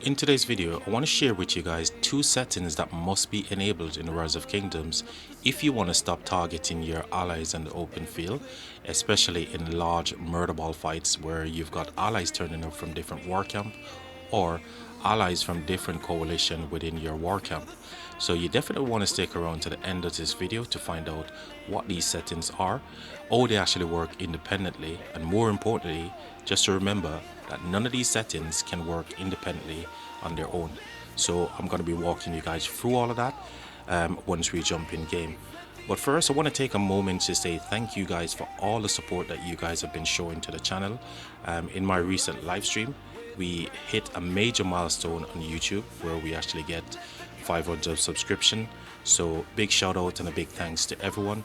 In today's video, I want to share with you guys two settings that must be enabled in Rise of Kingdoms if you want to stop targeting your allies in the open field, especially in large murder ball fights where you've got allies turning up from different war camp or allies from different coalition within your war camp. So you definitely want to stick around to the end of this video to find out what these settings are, how they actually work independently, and more importantly, just to remember that none of these settings can work independently on their own. So I'm going to be walking you guys through all of that once we jump in game. But first, I want to take a moment to say thank you guys for all the support that you guys have been showing to the channel. In my recent live stream, we hit a major milestone on YouTube where we actually get 500 subscription. So big shout out and a big thanks to everyone.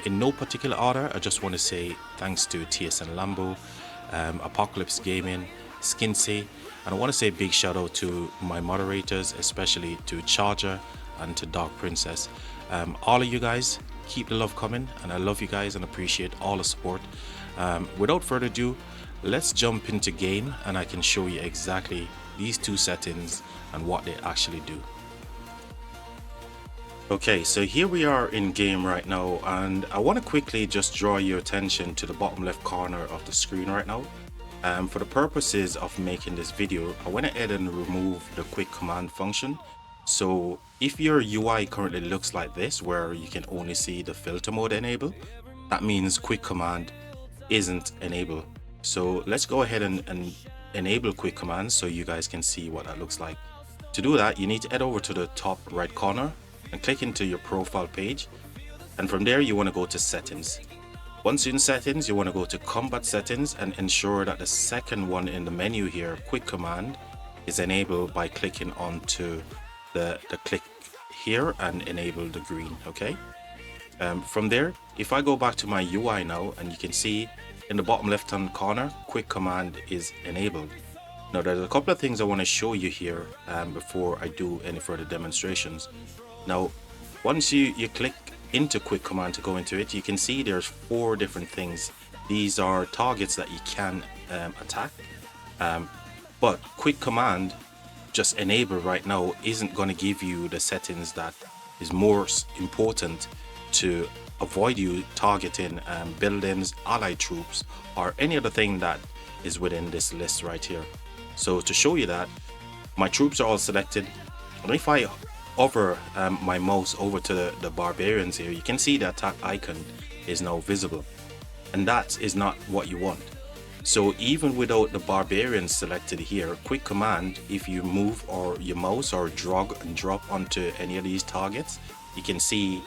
In no particular order, I just want to say thanks to TSN Lambo, Apocalypse Gaming, Skinsey, and I want to say big shout out to my moderators, especially to Charger and to Dark Princess. All of you guys, keep the love coming, and I love you guys and appreciate all the support. Without further ado, let's jump into game and I can show you exactly these two settings and what they actually do. Okay, so here we are in game right now, and I want to quickly just draw your attention to the bottom left corner of the screen right now. For the purposes of making this video, I went ahead and removed the quick command function. So if your UI currently looks like this, where you can only see the filter mode enabled, that means quick command isn't enabled. So let's go ahead and enable quick commands so you guys can see what that looks like. To do that, you need to head over to the top right corner and click into your profile page, and from there you want to go to settings. Once you're in settings, you want to go to combat settings and ensure that the second one in the menu here, quick command, is enabled by clicking onto the click here and enable the green. Okay, from there, if I go back to my UI now, and you can see in the bottom left hand corner, quick command is enabled. Now there's a couple of things I want to show you here before I do any further demonstrations. Now once you click into quick command to go into it, you can see there's 4 different things. These are targets that you can attack, but quick command just enabled right now isn't going to give you the settings that is more important to avoid you targeting buildings, allied troops, or any other thing that is within this list right here. So to show you that, my troops are all selected, and if I hover my mouse over to the barbarians here, you can see the attack icon is now visible, and that is not what you want. So even without the barbarians selected here, quick command, if you move or your mouse or drag and drop onto any of these targets, you can see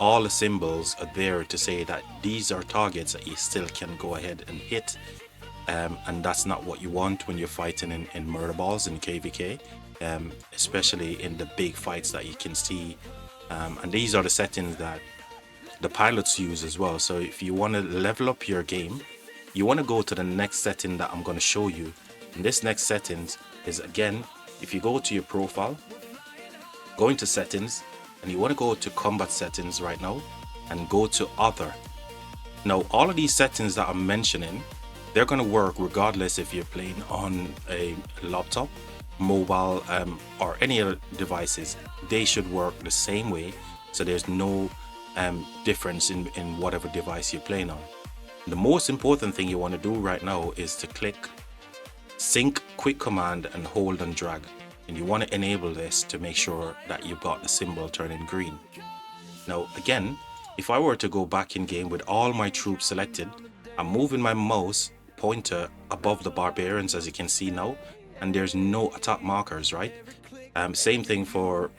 all the symbols are there to say that these are targets that you still can go ahead and hit, and that's not what you want when you're fighting in murder balls in KVK. Especially in the big fights that you can see, and these are the settings that the pilots use as well. So if you want to level up your game, you want to go to the next setting that I'm going to show you, and this next settings is, again, if you go to your profile, go into settings, and you want to go to combat settings right now and go to other. Now all of these settings that I'm mentioning, they're going to work regardless if you're playing on a laptop, mobile, or any other devices. They should work the same way, so there's no difference in whatever device you're playing on. The most important thing you want to do right now is to click sync quick command and hold and drag, and you want to enable this to make sure that you've got the symbol turning green. Now again, if I were to go back in game with all my troops selected, I'm moving my mouse pointer above the barbarians, as you can see now, and there's no attack markers, right? Same thing for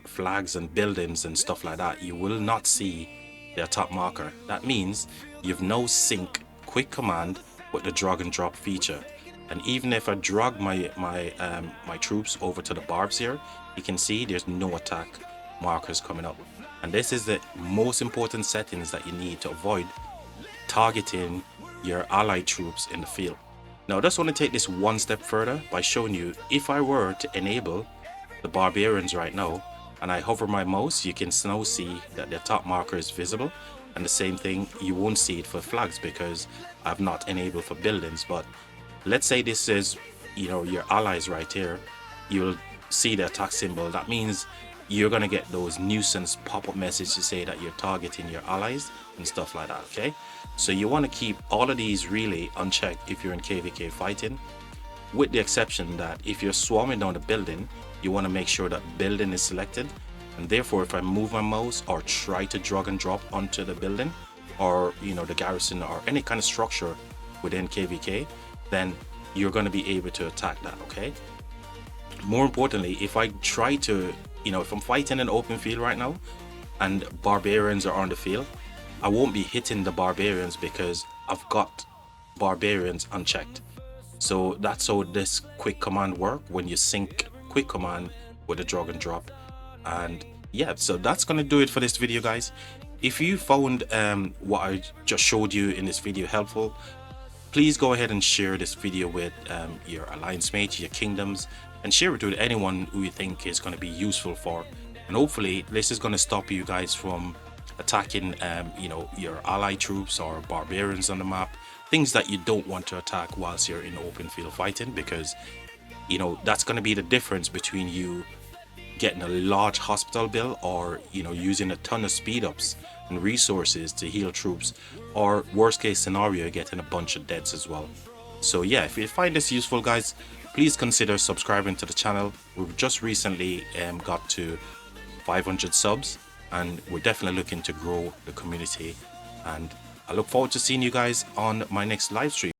flags and buildings and stuff like that. You will not see the attack marker. That means you've now synced quick command with the drag and drop feature. And even if I drag my troops over to the barbs here, you can see there's no attack markers coming up. And this is the most important settings that you need to avoid targeting your allied troops in the field. Now I just want to take this one step further by showing you, if I were to enable the barbarians right now and I hover my mouse, you can now see that the attack marker is visible, and the same thing, you won't see it for flags because I've not enabled for buildings. But let's say this is, you know, your allies right here, you'll see the attack symbol. That means you're gonna get those nuisance pop-up messages to say that you're targeting your allies and stuff like that. Okay, so you want to keep all of these really unchecked if you're in KVK fighting, with the exception that if you're swarming down the building, you want to make sure that building is selected. And therefore, if I move my mouse or try to drag and drop onto the building, or the garrison or any kind of structure within KVK, then you're going to be able to attack that. Okay, more importantly, if I try to, if I'm fighting an open field right now and barbarians are on the field, I won't be hitting the barbarians because I've got barbarians unchecked. So that's how this quick command work when you sync quick command with a drag and drop. And yeah, so that's gonna do it for this video, guys. If you found what I just showed you in this video helpful, please go ahead and share this video with your alliance mates, your kingdoms, and share it with anyone who you think is going to be useful for. And hopefully this is going to stop you guys from attacking your ally troops or barbarians on the map, things that you don't want to attack whilst you're in open field fighting, because that's going to be the difference between you getting a large hospital bill, or using a ton of speed ups and resources to heal troops, or worst case scenario, getting a bunch of deaths as well. So yeah, if you find this useful, guys, please consider subscribing to the channel. We've just recently got to 500 subs, and we're definitely looking to grow the community, and I look forward to seeing you guys on my next live stream.